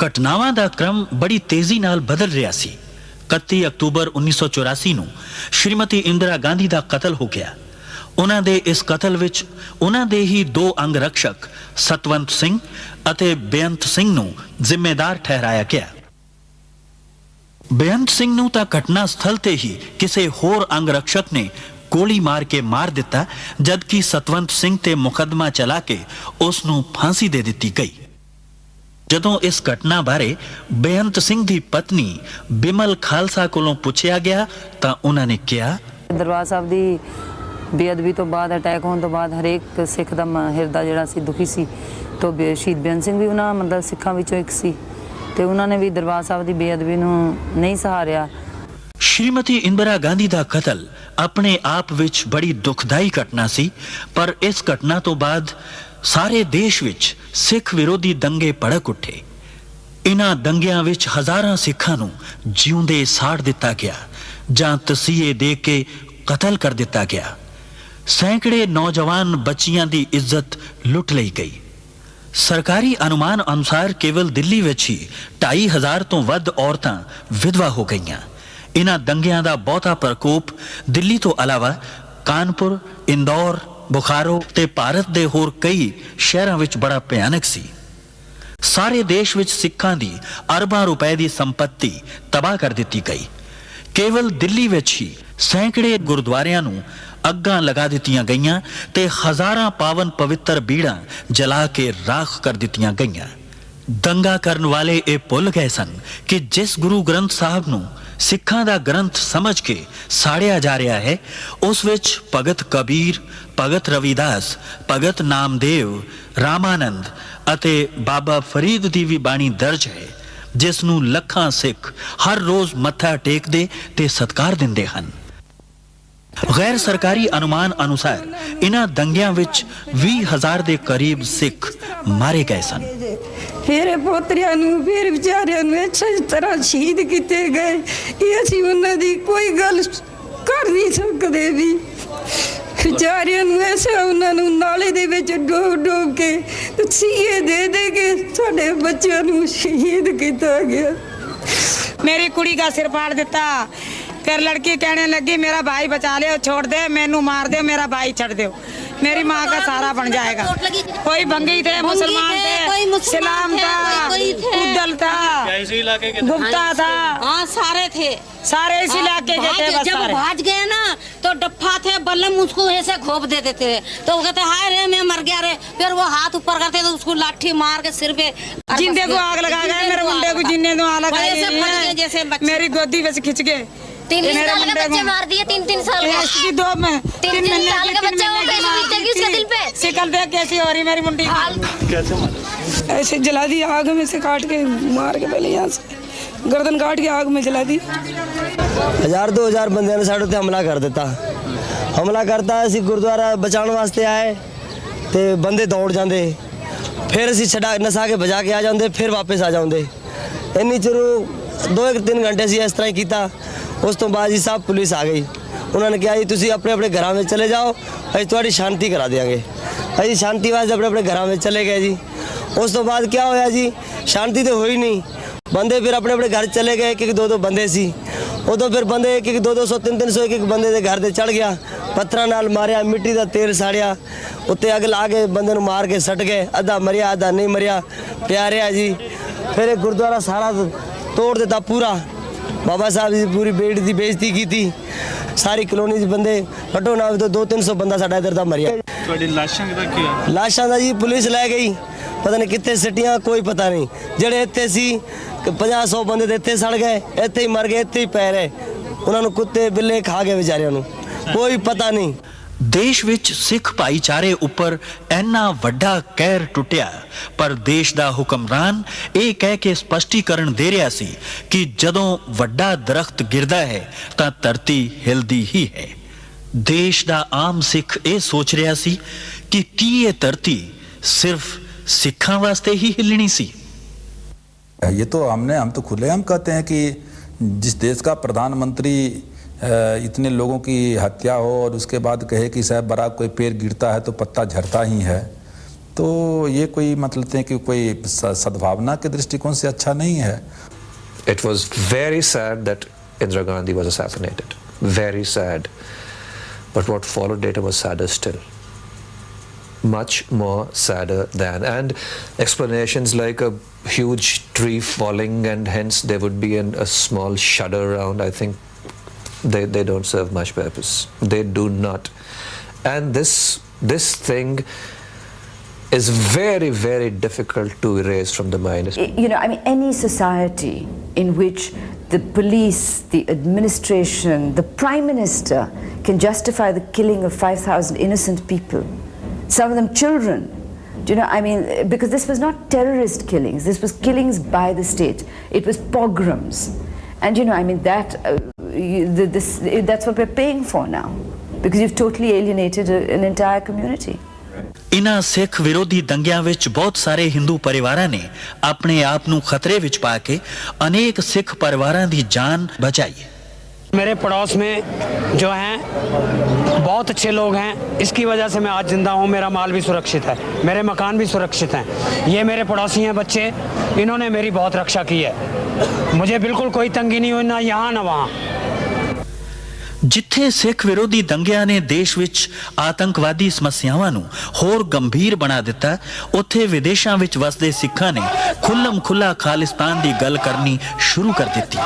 ਘਟਨਾਵਾਂ ਦਾ ਕ੍ਰਮ ਬੜੀ ਤੇਜ਼ੀ ਨਾਲ ਬਦਲ ਰਿਹਾ ਸੀ। 31 ਅਕਤੂਬਰ 1984 ਨੂੰ ਸ਼੍ਰੀਮਤੀ ਇੰਦਰਾ ਗਾਂਧੀ ਦਾ ਕਤਲ ਹੋ ਗਿਆ। ਉਹਨਾਂ ਦੇ ਇਸ ਕਤਲ ਵਿੱਚ ਉਹਨਾਂ ਦੇ ਹੀ ਦੋ ਅੰਗ ਰਕਸ਼ਕ ਸਤਵੰਤ ਸਿੰਘ ਅਤੇ ਬੇਅੰਤ ਸਿੰਘ ਨੂੰ ਜ਼ਿੰਮੇਦਾਰ ਠਹਿਰਾਇਆ ਗਿਆ। ਬੇਅੰਤ ਸਿੰਘ ਨੂੰ ਤਾਂ ਘਟਨਾ ਸਥਲ ਤੇ ਹੀ ਕਿਸੇ ਹੋਰ ਅੰਗ ਰਕਸ਼ਕ ਨੇ ਗੋਲੀ ਮਾਰ ਕੇ ਮਾਰ ਦਿੱਤਾ, ਜਦਕਿ ਸਤਵੰਤ ਸਿੰਘ ਤੇ ਮੁਕੱਦਮਾ ਚਲਾ ਕੇ ਉਸ ਨੂੰ ਫਾਂਸੀ ਦੇ ਦਿੱਤੀ ਗਈ। ਜਦੋਂ ਇਸ ਘਟਨਾ ਬਾਰੇ ਬੇਅੰਤ ਸਿੰਘ ਦੀ ਪਤਨੀ ਬਿਮਲ ਖਾਲਸਾ ਕੋਲੋਂ ਪੁੱਛਿਆ ਗਿਆ ਤਾਂ ਉਹਨਾਂ ਨੇ ਕਿਹਾ, ਦਰਬਾਰ ਸਾਹਿਬ ਦੀ ਬੇਅਦਬੀ ਤੋਂ ਬਾਅਦ, ਅਟੈਕ ਹੋਣ ਤੋਂ ਬਾਅਦ ਹਰੇਕ ਸਿੱਖ ਦਾ ਹਿਰਦਾ ਜਿਹੜਾ ਸੀ ਦੁਖੀ ਸੀ। ਤੋਂ ਸ਼ਹੀਦ ਬੇਅੰਤ ਸਿੰਘ ਵੀ ਉਹਨਾਂ ਮਤਲਬ ਸਿੱਖਾਂ ਵਿੱਚੋਂ ਇੱਕ ਸੀ ਤੇ ਉਹਨਾਂ ਨੇ ਵੀ ਦਰਬਾਰ ਸਾਹਿਬ ਦੀ ਬੇਅਦਬੀ ਨੂੰ ਨਹੀਂ ਸਹਾਰਿਆ। ਸ਼੍ਰੀਮਤੀ ਇੰਦਰਾ ਗਾਂਧੀ ਦਾ ਕਤਲ ਆਪਣੇ ਆਪ ਵਿੱਚ ਬੜੀ ਦੁਖਦਾਈ ਘਟਨਾ ਸੀ, ਪਰ ਇਸ ਘਟਨਾ ਤੋਂ ਬਾਅਦ ਸਾਰੇ ਦੇਸ਼ ਵਿੱਚ ਸਿੱਖ ਵਿਰੋਧੀ ਦੰਗੇ ਭੜਕ ਉੱਠੇ। ਇਨ੍ਹਾਂ ਦੰਗਿਆਂ ਵਿੱਚ ਹਜ਼ਾਰਾਂ ਸਿੱਖਾਂ ਨੂੰ ਜਿਉਂਦੇ ਸਾੜ ਦਿੱਤਾ ਗਿਆ ਜਾਂ ਤਸੀਹੇ ਦੇ ਕੇ ਕਤਲ ਕਰ ਦਿੱਤਾ ਗਿਆ। ਸੈਂਕੜੇ ਨੌਜਵਾਨ ਬੱਚੀਆਂ ਦੀ ਇੱਜ਼ਤ ਲੁੱਟ ਲਈ ਗਈ। ਸਰਕਾਰੀ ਅਨੁਮਾਨ ਅਨੁਸਾਰ ਕੇਵਲ ਦਿੱਲੀ ਵਿੱਚ ਹੀ 2,500 ਤੋਂ ਵੱਧ ਔਰਤਾਂ ਵਿਧਵਾ ਹੋ ਗਈਆਂ। ਇਨ੍ਹਾਂ ਦੰਗਿਆਂ ਦਾ ਬਹੁਤਾ ਪ੍ਰਕੋਪ ਦਿੱਲੀ ਤੋਂ ਇਲਾਵਾ ਕਾਨਪੁਰ, ਇੰਦੌਰ, ਬੁਖਾਰੋ ਤੇ ਭਾਰਤ ਦੇ ਹੋਰ ਕਈ ਸ਼ਹਿਰਾਂ ਵਿੱਚ ਬੜਾ ਭਿਆਨਕ ਸੀ। ਸਾਰੇ ਦੇਸ਼ ਵਿੱਚ ਸਿੱਖਾਂ ਦੀ ਅਰਬਾਂ ਰੁਪਏ ਦੀ ਸੰਪत्ति ਤਬਾਹ ਕਰ ਦਿੱਤੀ ਗਈ। ਕੇਵਲ ਦਿੱਲੀ ਵਿੱਚ ਹੀ ਸੈਂਕੜੇ ਗੁਰਦੁਆਰਿਆਂ ਨੂੰ ਅੱਗਾਂ ਲਗਾ ਦਿੱਤੀਆਂ ਗਈਆਂ ਤੇ ਹਜ਼ਾਰਾਂ ਪਾਵਨ ਪਵਿੱਤਰ ਬੀੜਾਂ ਜਲਾ ਕੇ ਰਾਖ ਕਰ ਦਿੱਤੀਆਂ ਗਈਆਂ। ਦੰਗਾ ਕਰਨ ਵਾਲੇ ਇਹ ਭੁੱਲ ਗਏ ਸਨ ਕਿ ਜਿਸ ਗੁਰੂ ਗ੍ਰੰਥ ਸਾਹਿਬ ਨੂੰ ਸਿੱਖਾਂ ਦਾ ਗ੍ਰੰਥ ਸਮਝ ਕੇ ਸਾੜਿਆ ਜਾ ਰਿਹਾ ਹੈ, ਉਸ ਵਿੱਚ ਭਗਤ ਕਬੀਰ, ਭਗਤ ਰਵਿਦਾਸ, ਭਗਤ ਨਾਮਦੇਵ, ਰਾਮਾਨੰਦ ਅਤੇ ਬਾਬਾ ਫਰੀਦ ਦੀ ਵੀ ਬਾਣੀ ਦਰਜ ਹੈ, ਜਿਸ ਨੂੰ ਲੱਖਾਂ ਸਿੱਖ ਹਰ ਰੋਜ਼ ਮੱਥਾ ਟੇਕਦੇ ਤੇ ਸਤਿਕਾਰ ਦਿੰਦੇ ਹਨ। ਗੈਰ ਸਰਕਾਰੀ ਅਨੁਮਾਨ ਅਨੁਸਾਰ ਇਨ੍ਹਾਂ ਦੰਗਿਆਂ ਵਿੱਚ 20,000 ਦੇ ਕਰੀਬ ਸਿੱਖ ਮਾਰੇ ਗਏ ਸਨ। ਮੇਰੇ ਪੋਤਰਿਆਂ ਨੂੰ, ਫਿਰ ਵਿਚਾਰਿਆਂ ਨੂੰ ਇਸੇ ਤਰ੍ਹਾਂ ਸ਼ਹੀਦ ਕੀਤੇ ਗਏ ਕਿ ਅਸੀਂ ਉਹਨਾਂ ਦੀ ਕੋਈ ਗੱਲ ਕਰ ਨਹੀਂ ਸਕਦੇ ਵੀ। ਵਿਚਾਰਿਆਂ ਨੂੰ ਐਸੇ ਉਹਨਾਂ ਨੂੰ ਨਾਲੇ ਦੇ ਵਿੱਚ ਡੋਬ ਕੇ ਤਸੀਹੇ ਦੇ ਕੇ ਸਾਡੇ ਬੱਚਿਆਂ ਨੂੰ ਸ਼ਹੀਦ ਕੀਤਾ ਗਿਆ। मेरी कुड़ी का सिर फाड़ देता, फिर लड़की कहने लगी मेरा भाई बचा ले, छोड़ दे, मैनू मार दे, मेरा भाई छड़ दो, मेरी माँ का सहारा बन जाएगा। कोई बंगी थे, मुसलमान थे, इस्लाम था, उद्दल था, गुप्ता था, हाँ सारे थे, सारे इसी इलाके के थे। बस जब भाज गए ना तो डप्पा थे, बल्लम उसको ऐसे घोप दे देते थे, तो वो कहते हाय रे मैं मर गया रे, फिर वो हाथ ऊपर करते तो उसको लाठी मार के सिर पे जिंदे को आग लगा गए, मेरे मुंडे को जिन्ने को आग लगा जैसे मेरी गोदी में से खिंच गए। 3 साल के बच्चे मार दिए, 3 साल के 2 में 3 साल के बच्चे वो कैसे बीतेगी उसके दिल पे? शिकल देख कैसी हो रही मेरी मुंडी, कैसे मारा? ऐसे जला दी, आग में से काट के मार के, पहले यहाँ से गर्दन काट के आग में जला दी। 1000-2000 ਬੰਦਿਆਂ ਨੇ ਸਾਡੇ ਉੱਤੇ ਹਮਲਾ ਕਰ ਦਿੱਤਾ। ਹਮਲਾ ਕਰਤਾ, ਅਸੀਂ ਗੁਰਦੁਆਰਾ ਬਚਾਉਣ ਵਾਸਤੇ ਆਏ ਤੇ ਬੰਦੇ ਦੌੜ ਜਾਂਦੇ, ਫਿਰ ਅਸੀਂ ਛਡਾ ਨਸਾ ਕੇ ਭਜਾ ਕੇ ਆ ਜਾਂਦੇ, ਫਿਰ ਵਾਪਸ ਆ ਜਾਂਦੇ। ਇੰਨੀ ਚਿਰ 2-3 ਘੰਟੇ ਅਸੀਂ ਇਸ ਤਰ੍ਹਾਂ ਹੀ ਕੀਤਾ। ਉਸ ਤੋਂ ਬਾਅਦ ਜੀ ਸਾਹਿਬ ਪੁਲਿਸ ਆ ਗਈ। ਉਹਨਾਂ ਨੇ ਕਿਹਾ ਜੀ ਤੁਸੀਂ ਆਪਣੇ ਆਪਣੇ ਘਰਾਂ ਵਿੱਚ ਚਲੇ ਜਾਓ, ਅਸੀਂ ਤੁਹਾਡੀ ਸ਼ਾਂਤੀ ਕਰਾ ਦਿਆਂਗੇ। ਅਸੀਂ ਸ਼ਾਂਤੀ ਵਾਸਤੇ ਆਪਣੇ ਆਪਣੇ ਘਰਾਂ ਵਿੱਚ ਚਲੇ ਗਏ ਜੀ। ਉਸ ਤੋਂ ਬਾਅਦ ਕੀ ਹੋਇਆ ਜੀ, ਸ਼ਾਂਤੀ ਤਾਂ ਹੋਈ ਨਹੀਂ। ਬੰਦੇ ਫਿਰ ਆਪਣੇ ਆਪਣੇ ਘਰ ਚਲੇ ਗਏ, ਕਿ 2-2 ਬੰਦੇ ਸੀ। ਉਦੋਂ ਫਿਰ ਬੰਦੇ 1-200, 300, ਇੱਕ ਬੰਦੇ ਦੇ ਘਰ ਤੇ ਚੜ ਗਿਆ, ਪੱਥਰਾਂ ਨਾਲ ਮਾਰਿਆ, ਮਿੱਟੀ ਦਾ ਤੇਲ ਸਾੜਿਆ, ਉੱਤੇ ਅੱਗ ਲਾ ਕੇ ਬੰਦੇ ਨੂੰ ਮਾਰ ਕੇ ਸੱਟ ਗਏ। ਅੱਧਾ ਮਰਿਆ, ਅੱਧਾ ਨਹੀਂ ਮਰਿਆ, ਪਿਆ ਰਿਹਾ ਜੀ। ਫਿਰ ਇਹ ਗੁਰਦੁਆਰਾ ਸਾਰਾ ਤੋੜ ਦਿੱਤਾ ਪੂਰਾ। ਬਾਬਾ ਸਾਹਿਬ ਦੀ ਪੂਰੀ ਬੇੜੀ ਦੀ ਬੇਇੱਜ਼ਤੀ ਕੀਤੀ। ਸਾਰੀ ਕਲੋਨੀ ਦੇ ਬੰਦੇ ਘੱਟੋ ਨਾ ਤਾਂ 200-300 ਬੰਦਾ ਸਾਡਾ ਇੱਧਰ ਦਾ ਮਰਿਆ। ਤੁਹਾਡੀ ਲਾਸ਼ਾਂ ਕਿਹਦਾ ਕੀ ਹੋਇਆ? ਲਾਸ਼ਾਂ ਦਾ ਜੀ ਪੁਲਿਸ ਲੈ ਗਈ, ਪਤਾ ਨਹੀਂ ਕਿੱਥੇ ਸਿੱਟੀਆਂ, ਕੋਈ ਪਤਾ ਨਹੀਂ। ਜਿਹੜੇ ਇੱਥੇ ਸੀ 50-100 ਬੰਦੇ ਦੇ ਇੱਥੇ ਸੜ ਗਏ, ਇੱਥੇ ਹੀ ਮਰ ਗਏ, ਇੱਥੇ ਹੀ ਪੈ ਰਹੇ। ਉਹਨਾਂ ਨੂੰ ਕੁੱਤੇ ਬਿੱਲੇ ਖਾ ਗਏ ਵਿਚਾਰਿਆਂ ਨੂੰ, ਕੋਈ ਪਤਾ ਨਹੀਂ। ਦੇਸ਼ ਵਿੱਚ ਸਿੱਖ ਭਾਈਚਾਰੇ ਉੱਪਰ ਇੰਨਾ ਵੱਡਾ ਕਹਿਰ ਟੁੱਟਿਆ, ਪਰ ਦੇਸ਼ ਦਾ ਹੁਕਮਰਾਨ ਇਹ ਕਹਿ ਕੇ ਸਪਸ਼ਟੀਕਰਨ ਦੇ ਰਿਹਾ ਸੀ ਕਿ ਜਦੋਂ ਵੱਡਾ ਦਰਖਤ ਗਿਰਦਾ ਹੈ ਤਾਂ ਧਰਤੀ ਹਿਲਦੀ ਹੀ ਹੈ। ਦੇਸ਼ ਦਾ ਆਮ ਸਿੱਖ ਇਹ ਸੋਚ ਰਿਹਾ ਸੀ ਕਿ ਕੀ ਇਹ ਧਰਤੀ ਸਿਰਫ ਸਿੱਖਾਂ ਵਾਸਤੇ ਹੀ ਹਿਲਣੀ ਸੀ। ये तो हम तो खुलेआम कहते हैं कि जिस देश का प्रधानमंत्री इतने लोगों की हत्या हो और उसके बाद कहे कि साहब बड़ा कोई पेड़ गिरता है तो पत्ता झड़ता ही है, तो ये कोई मतलब हैं कि कोई सद्भावना के दृष्टिकोण से अच्छा नहीं है। It was very sad that Indira Gandhi was assassinated. Very sad. But what followed later was sadder still. Much more sadder than. And explanations like a huge tree falling and hence there would be a small shudder around, I think they don't serve much purpose. They do not. And this thing is very, very difficult to erase from the mind. You know, I mean, any society in which the police, the administration, the Prime Minister can justify the killing of 5,000 innocent people, some of them children, do you know, I mean, because this was not terrorist killings, this was killings by the state, it was pogroms. And you know, I mean, that's what we're paying for now, because you've totally alienated an entire community. ਇਨ੍ਹਾਂ ਸਿੱਖ ਵਿਰੋਧੀ ਦੰਗਿਆਂ ਵਿੱਚ ਬਹੁਤ ਸਾਰੇ ਹਿੰਦੂ ਪਰਿਵਾਰਾਂ ਨੇ ਆਪਣੇ ਆਪ ਨੂੰ ਖਤਰੇ ਵਿੱਚ ਪਾ ਕੇ ਅਨੇਕ ਸਿੱਖ ਪਰਿਵਾਰਾਂ ਦੀ ਜਾਨ ਬਚਾਈ। मेरे पड़ोस में जो हैं बहुत अच्छे लोग हैं, इसकी वजह से मैं आज जिंदा हूँ, मेरा माल भी सुरक्षित है, मेरे मकान भी सुरक्षित हैं। ये मेरे पड़ोसी हैं बच्चे, इन्होंने मेरी बहुत रक्षा की है, मुझे बिल्कुल कोई तंगी नहीं हुई, ना यहाँ ना वहाँ। ਜਿੱਥੇ ਸਿੱਖ ਵਿਰੋਧੀ ਦੰਗਿਆਂ ਨੇ ਦੇਸ਼ ਵਿੱਚ ਆਤੰਕਵਾਦੀ ਸਮੱਸਿਆਵਾਂ ਨੂੰ ਹੋਰ ਗੰਭੀਰ ਬਣਾ ਦਿੱਤਾ, ਉੱਥੇ ਵਿਦੇਸ਼ਾਂ ਵਿੱਚ ਵਸਦੇ ਸਿੱਖਾਂ ਨੇ ਖੁੱਲ੍ਹਮ ਖੁੱਲ੍ਹਾ ਖਾਲਿਸਤਾਨ ਦੀ ਗੱਲ ਕਰਨੀ ਸ਼ੁਰੂ ਕਰ ਦਿੱਤੀ।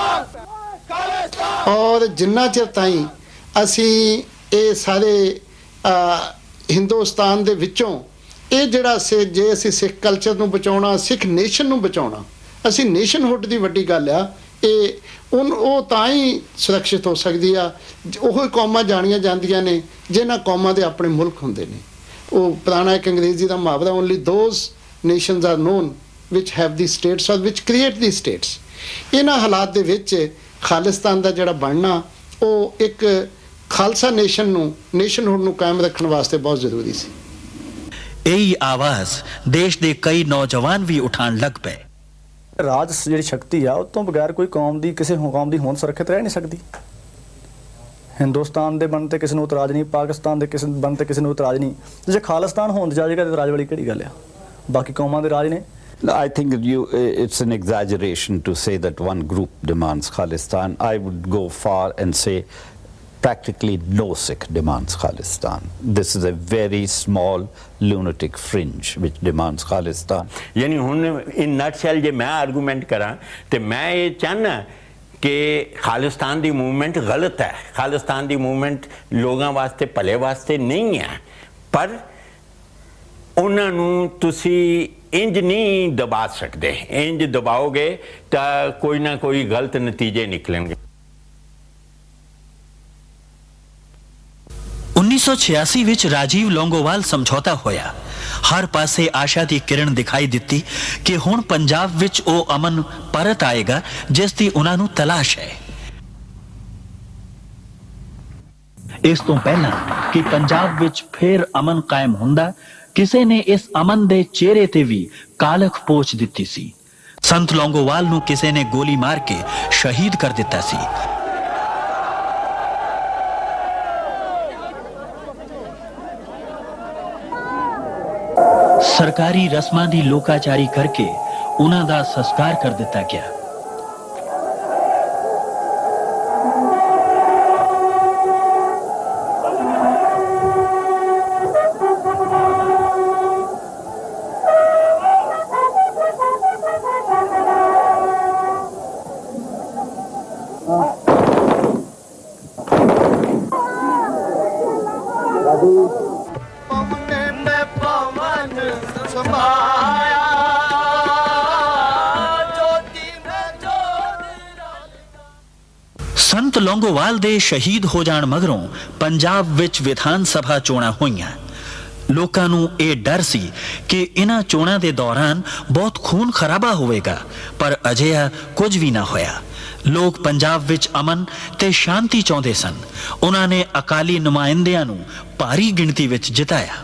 ਔਰ ਜਿੰਨਾ ਚਿਰ ਤਾਈਂ ਅਸੀਂ ਇਹ ਸਾਰੇ ਹਿੰਦੁਸਤਾਨ ਦੇ ਵਿੱਚੋਂ ਇਹ ਜਿਹੜਾ ਜੇ ਅਸੀਂ ਸਿੱਖ ਕਲਚਰ ਨੂੰ ਬਚਾਉਣਾ, ਸਿੱਖ ਨੇਸ਼ਨ ਨੂੰ ਬਚਾਉਣਾ, ਅਸੀਂ ਨੇਸ਼ਨਹੁੱਡ ਦੀ ਵੱਡੀ ਗੱਲ ਆ, ਇਹ ਉਹ ਤਾਂ ਹੀ ਸੁਰੱਖਿਅਤ ਹੋ ਸਕਦੀ ਆ। ਉਹ ਕੌਮਾਂ ਜਾਣੀਆਂ ਜਾਂਦੀਆਂ ਨੇ ਜਿਨ੍ਹਾਂ ਕੌਮਾਂ ਦੇ ਆਪਣੇ ਮੁਲਕ ਹੁੰਦੇ ਨੇ। ਉਹ ਪੁਰਾਣਾ ਇੱਕ ਅੰਗਰੇਜ਼ੀ ਦਾ ਮੁਹਾਵਰਾ, only those nations are known which have the states or which create the status. ਇਹਨਾਂ ਹਾਲਾਤ ਦੇ ਵਿੱਚ ਖਾਲਿਸਤਾਨ ਦਾ ਜਿਹੜਾ ਬਣਨਾ ਉਹ ਇੱਕ ਖਾਲਸਾ ਨੇਸ਼ਨ ਨੂੰ, ਨੇਸ਼ਨਹੁੱਡ ਨੂੰ ਕਾਇਮ ਰੱਖਣ ਵਾਸਤੇ ਬਹੁਤ ਜ਼ਰੂਰੀ ਸੀ। ਇਹੀ ਆਵਾਜ਼ ਦੇਸ਼ ਦੇ ਕਈ ਨੌਜਵਾਨ ਵੀ ਉਠਾਉਣ ਲੱਗ ਪਏ। ਰਾਜ ਜਿਹੜੀ ਸ਼ਕਤੀ ਆ ਉਹ ਤੋਂ ਬਗੈਰ ਕੋਈ ਕੌਮ ਦੀ, ਕਿਸੇ ਕੌਮ ਦੀ ਹੋਂਦ ਸੁਰੱਖਿਅਤ ਰਹਿ ਨਹੀਂ ਸਕਦੀ। ਹਿੰਦੁਸਤਾਨ ਦੇ ਬਣਨ ਤੇ ਕਿਸੇ ਨੂੰ ਇਤਰਾਜ਼ ਨਹੀਂ, ਪਾਕਿਸਤਾਨ ਦੇ ਕਿਸੇ ਬਣਨ ਤੇ ਕਿਸੇ ਨੂੰ ਇਤਰਾਜ਼ ਨਹੀਂ, ਜੇ ਖਾਲਿਸਤਾਨ ਹੋਂਦ ਜਾਏਗਾ ਤੇ ਇਤਰਾਜ਼ ਵਾਲੀ ਕਿਹੜੀ ਗੱਲ ਆ? ਬਾਕੀ ਕੌਮਾਂ ਦੇ ਰਾਜ ਨੇ। I think it's an exaggeration to say that one group demands Khalistan. I would go far and say practically no Sikh demands Khalistan. This is a very small lunatic fringe which demands Khalistan. यानी हुन in nutshell जे मैं argument करा ते मैं ये चाहना कि खालिस्तान दी movement गलत है, खालिस्तान दी मूवमेंट लोगों वास्ते भले वास्ते नहीं है, पर उन्हां नूं तुसी इंज नहीं दबा सकते। इंज दबाओगे तो कोई ना कोई गलत नतीजे निकलेंगे। 1986 ਵਿੱਚ ਰਾਜੀਵ ਲੌਂਗੋਵਾਲ ਸਮਝੌਤਾ ਹੋਇਆ। ਹਰ ਪਾਸੇ ਆਸ਼ਾ ਦੀ ਕਿਰਨ ਦਿਖਾਈ ਦਿੱਤੀ ਕਿ ਹੁਣ ਪੰਜਾਬ ਵਿੱਚ ਉਹ ਅਮਨ ਪਰਤ ਆਏਗਾ ਜਿਸ ਦੀ ਉਹਨਾਂ ਨੂੰ ਤਲਾਸ਼ ਹੈ। ਇਸ ਤੋਂ ਪਹਿਲਾਂ ਕਿ ਪੰਜਾਬ ਵਿੱਚ ਫਿਰ ਅਮਨ ਕਾਇਮ ਹੁੰਦਾ, ਕਿਸੇ ਨੇ ਇਸ ਅਮਨ ਦੇ ਚਿਹਰੇ ਤੇ ਵੀ ਕਾਲਖ ਪੋਚ ਦਿੱਤੀ ਸੀ। ਸੰਤ ਲੌਂਗੋਵਾਲ ਨੂੰ ਕਿਸੇ ਨੇ ਗੋਲੀ ਮਾਰ ਕੇ ਸ਼ਹੀਦ ਕਰ ਦਿੱਤਾ ਸੀ। ਸਰਕਾਰੀ ਰਸਮਾਂ ਦੀ ਲੋਕਾਚਾਰੀ ਕਰਕੇ ਉਹਨਾਂ ਦਾ ਸੰਸਕਾਰ ਕਰ ਦਿੱਤਾ ਗਿਆ। ਸੰਤ ਲੌਂਗੋਵਾਲ ਦੇ ਸ਼ਹੀਦ ਹੋ ਜਾਣ ਮਗਰੋਂ ਪੰਜਾਬ ਵਿੱਚ ਵਿਧਾਨ ਸਭਾ ਚੋਣਾਂ ਹੋਈਆਂ। ਲੋਕਾਂ ਨੂੰ ਇਹ ਡਰ ਸੀ ਕਿ ਇਹਨਾਂ ਚੋਣਾਂ ਦੇ ਦੌਰਾਨ ਬਹੁਤ ਖੂਨ ਖਰਾਬਾ ਹੋਵੇਗਾ, ਪਰ ਅਜਿਹਾ ਕੁਝ ਵੀ ਨਾ ਹੋਇਆ। ਲੋਕ ਪੰਜਾਬ ਵਿੱਚ ਅਮਨ ਤੇ ਸ਼ਾਂਤੀ ਚਾਹੁੰਦੇ ਸਨ। ਉਹਨਾਂ ਨੇ ਅਕਾਲੀ ਨੁਮਾਇੰਦਿਆਂ ਨੂੰ ਭਾਰੀ ਗਿਣਤੀ ਵਿੱਚ ਜਿਤਾਇਆ।